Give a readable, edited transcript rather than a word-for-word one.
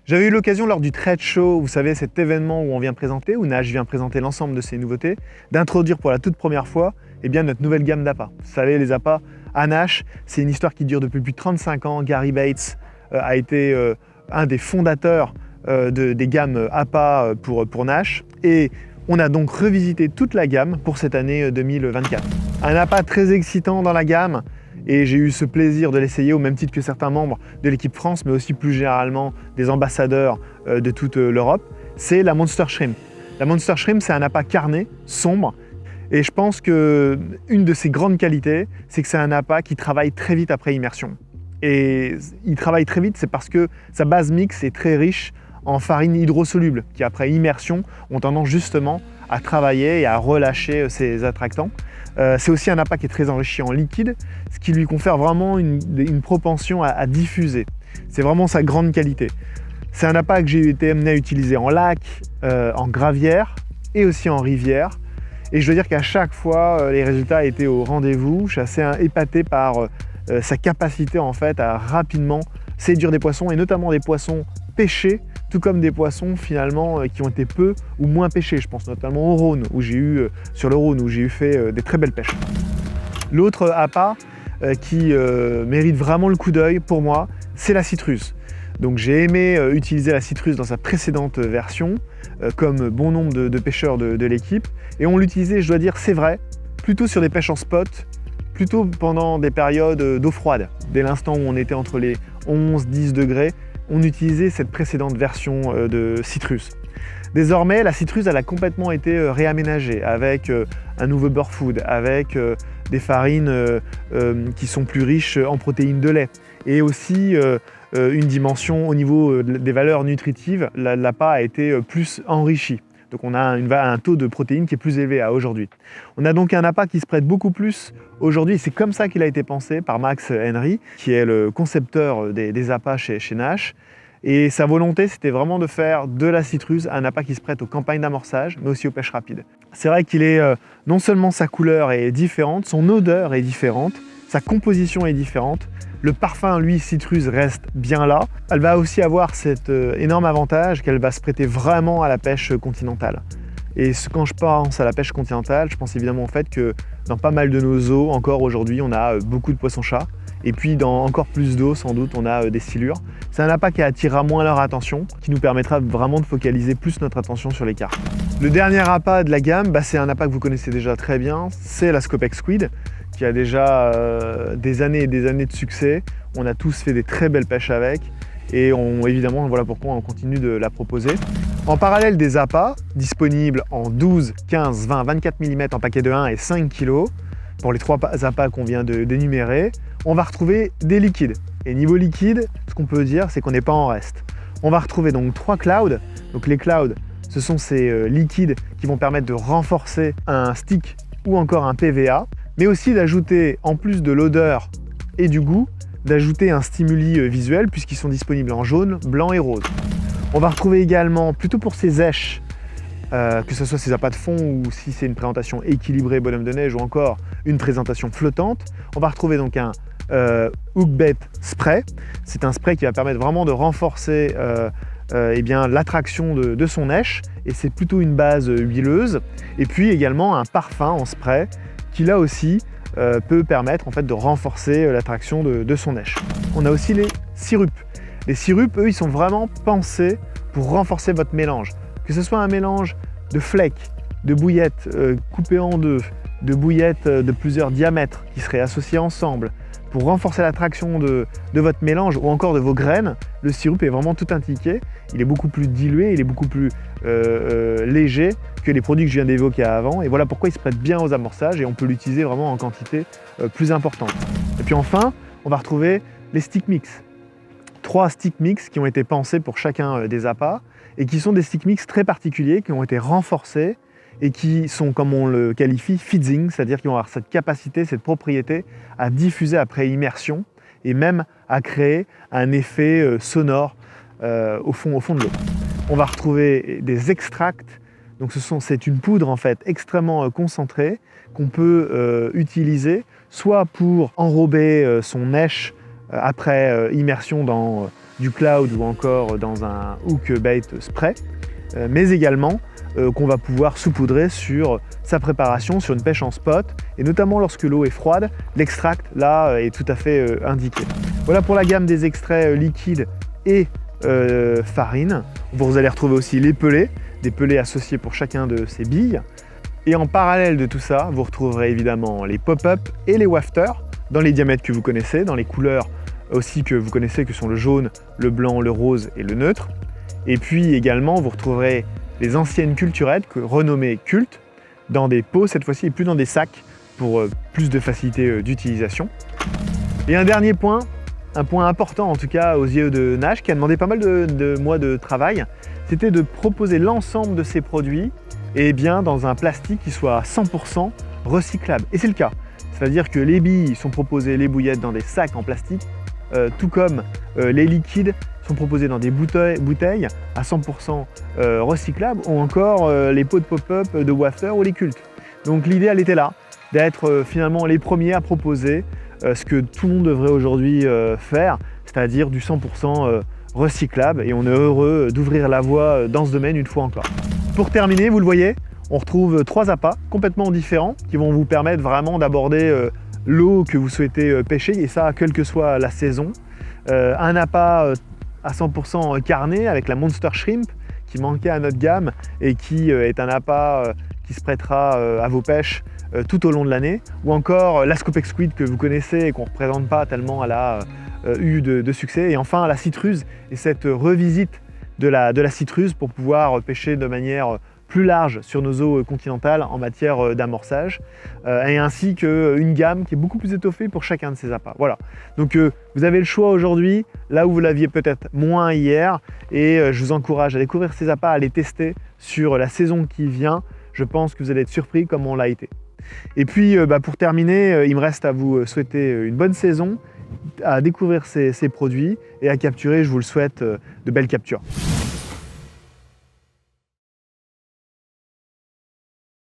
J'avais eu l'occasion lors du Trade Show, vous savez, cet événement où on vient présenter, où Nash vient présenter l'ensemble de ses nouveautés, d'introduire pour la toute première fois notre nouvelle gamme d'appâts. Vous savez, les appâts à Nash, c'est une histoire qui dure depuis plus de 35 ans. Gary Bates a été un des fondateurs des gammes appâts pour Nash. Et on a donc revisité toute la gamme pour cette année 2024. Un appât très excitant dans la gamme, et j'ai eu ce plaisir de l'essayer au même titre que certains membres de l'équipe France, mais aussi plus généralement des ambassadeurs de toute l'Europe, c'est la Monster Shrimp. La Monster Shrimp, c'est un appât carné, sombre, et je pense qu'une de ses grandes qualités, c'est que c'est un appât qui travaille très vite après immersion. Et il travaille très vite, c'est parce que sa base mix est très riche en farine hydrosoluble, qui après immersion ont tendance justement à travailler et à relâcher ses attractants. C'est aussi un appât qui est très enrichi en liquide, ce qui lui confère vraiment une propension à diffuser. C'est vraiment sa grande qualité. C'est un appât que j'ai été amené à utiliser en lac, en gravière et aussi en rivière. Et je dois dire qu'à chaque fois, les résultats étaient au rendez-vous. Je suis assez épaté par sa capacité en fait à rapidement séduire des poissons, et notamment des poissons pêchés, tout comme des poissons finalement qui ont été peu ou moins pêchés. Je pense notamment au Rhône, sur le Rhône, où j'ai eu fait des très belles pêches. L'autre appât qui mérite vraiment le coup d'œil pour moi, c'est la citrus. Donc j'ai aimé utiliser la citrus dans sa précédente version, comme bon nombre de pêcheurs de l'équipe. Et on l'utilisait, je dois dire, c'est vrai, plutôt sur des pêches en spot, plutôt pendant des périodes d'eau froide. Dès l'instant où on était entre les 11-10 degrés, on utilisait cette précédente version de citrus. Désormais, la citrus elle a complètement été réaménagée avec un nouveau beurre food, avec des farines qui sont plus riches en protéines de lait, et aussi une dimension au niveau des valeurs nutritives. L'appât a été plus enrichi. Donc on a un taux de protéines qui est plus élevé à aujourd'hui. On a donc un appât qui se prête beaucoup plus aujourd'hui. C'est comme ça qu'il a été pensé par Max Henry, qui est le concepteur des appâts chez Nash. Et sa volonté, c'était vraiment de faire de la citrus un appât qui se prête aux campagnes d'amorçage, mais aussi aux pêches rapides. C'est vrai qu'il est, non seulement sa couleur est différente, son odeur est différente, sa composition est différente. Le parfum, lui, citrus, reste bien là. Elle va aussi avoir cet énorme avantage qu'elle va se prêter vraiment à la pêche continentale. Et quand je pense à la pêche continentale, je pense évidemment au fait que dans pas mal de nos eaux, encore aujourd'hui, on a beaucoup de poissons-chats. Et puis dans encore plus d'eau, sans doute, on a des silures. C'est un appât qui attirera moins leur attention, qui nous permettra vraiment de focaliser plus notre attention sur les carpes. Le dernier appât de la gamme, c'est un appât que vous connaissez déjà très bien, c'est la Scopex Squid, qui a déjà des années et des années de succès. On a tous fait des très belles pêches avec, et évidemment, voilà pourquoi on continue de la proposer. En parallèle des appâts, disponibles en 12, 15, 20, 24 mm en paquet de 1 et 5 kg, pour les trois appâts qu'on vient d'énumérer, on va retrouver des liquides. Et niveau liquide, ce qu'on peut dire, c'est qu'on n'est pas en reste. On va retrouver donc 3 clouds. Donc les clouds, ce sont ces liquides qui vont permettre de renforcer un stick ou encore un PVA, mais aussi d'ajouter, en plus de l'odeur et du goût, d'ajouter un stimuli visuel, puisqu'ils sont disponibles en jaune, blanc et rose. On va retrouver également, plutôt pour ces èches, que ce soit ces appâts de fond ou si c'est une présentation équilibrée bonhomme de neige ou encore une présentation flottante, on va retrouver donc un hookbait spray. C'est un spray qui va permettre vraiment de renforcer l'attraction de son èche, et c'est plutôt une base huileuse. Et puis également un parfum en spray qui là aussi peut permettre en fait de renforcer l'attraction de son èche. On a aussi les sirupes. Les sirupes, eux, ils sont vraiment pensés pour renforcer votre mélange. Que ce soit un mélange de flakes, de bouillettes coupées en deux, de bouillettes de plusieurs diamètres qui seraient associées ensemble pour renforcer l'attraction de votre mélange ou encore de vos graines, le sirup est vraiment tout indiqué. Il est beaucoup plus dilué, il est beaucoup plus léger que les produits que je viens d'évoquer avant, et voilà pourquoi il se prête bien aux amorçages et on peut l'utiliser vraiment en quantité plus importante. Et puis enfin, on va retrouver les stick mix. 3 stick mix qui ont été pensés pour chacun des appâts et qui sont des stick mix très particuliers, qui ont été renforcés et qui sont, comme on le qualifie, fizzing, c'est-à-dire qu'ils vont avoir cette capacité, cette propriété à diffuser après immersion et même à créer un effet sonore au fond de l'eau. On va retrouver des extracts, donc c'est une poudre en fait extrêmement concentrée qu'on peut utiliser soit pour enrober son èche après immersion dans du cloud ou encore dans un hook bait spray, mais également qu'on va pouvoir saupoudrer sur sa préparation, sur une pêche en spot, et notamment lorsque l'eau est froide, l'extract là est tout à fait indiqué. Voilà pour la gamme des extraits liquides et farine. Vous allez retrouver aussi les pelets, des pelets associés pour chacun de ces billes. Et en parallèle de tout ça, vous retrouverez évidemment les pop-up et les wafters dans les diamètres que vous connaissez, dans les couleurs aussi que vous connaissez, que sont le jaune, le blanc, le rose et le neutre. Et puis également, vous retrouverez les anciennes culturettes, renommées Cult, dans des pots cette fois-ci et plus dans des sacs pour plus de facilité d'utilisation. Et un dernier point, un point important en tout cas aux yeux de Nash, qui a demandé pas mal de mois de travail, c'était de proposer l'ensemble de ces produits et bien dans un plastique qui soit à 100% recyclable. Et c'est le cas. C'est-à-dire que les billes sont proposées, les bouillettes, dans des sacs en plastique, tout comme les liquides sont proposés dans des bouteilles à 100% recyclables, ou encore les pots de pop-up de wafter ou les cultes. Donc l'idée, elle était là, d'être finalement les premiers à proposer ce que tout le monde devrait aujourd'hui faire, c'est-à-dire du 100% recyclable, et on est heureux d'ouvrir la voie dans ce domaine une fois encore. Pour terminer, vous le voyez, on retrouve 3 appâts complètement différents qui vont vous permettre vraiment d'aborder l'eau que vous souhaitez pêcher, et ça quelle que soit la saison. Un appât à 100% carné avec la Monster Shrimp qui manquait à notre gamme et qui est un appât qui se prêtera à vos pêches tout au long de l'année, ou encore la Scoop Squid que vous connaissez et qu'on ne représente pas tellement elle a eu de succès, et enfin la citruse et cette revisite de la citruse pour pouvoir pêcher de manière plus large sur nos eaux continentales en matière d'amorçage, et ainsi qu'une gamme qui est beaucoup plus étoffée pour chacun de ces appâts. Voilà, donc vous avez le choix aujourd'hui, là où vous l'aviez peut-être moins hier, et je vous encourage à découvrir ces appâts, à les tester sur la saison qui vient. Je pense que vous allez être surpris comme on l'a été. Et puis pour terminer, il me reste à vous souhaiter une bonne saison, à découvrir ces produits et à capturer, je vous le souhaite, de belles captures.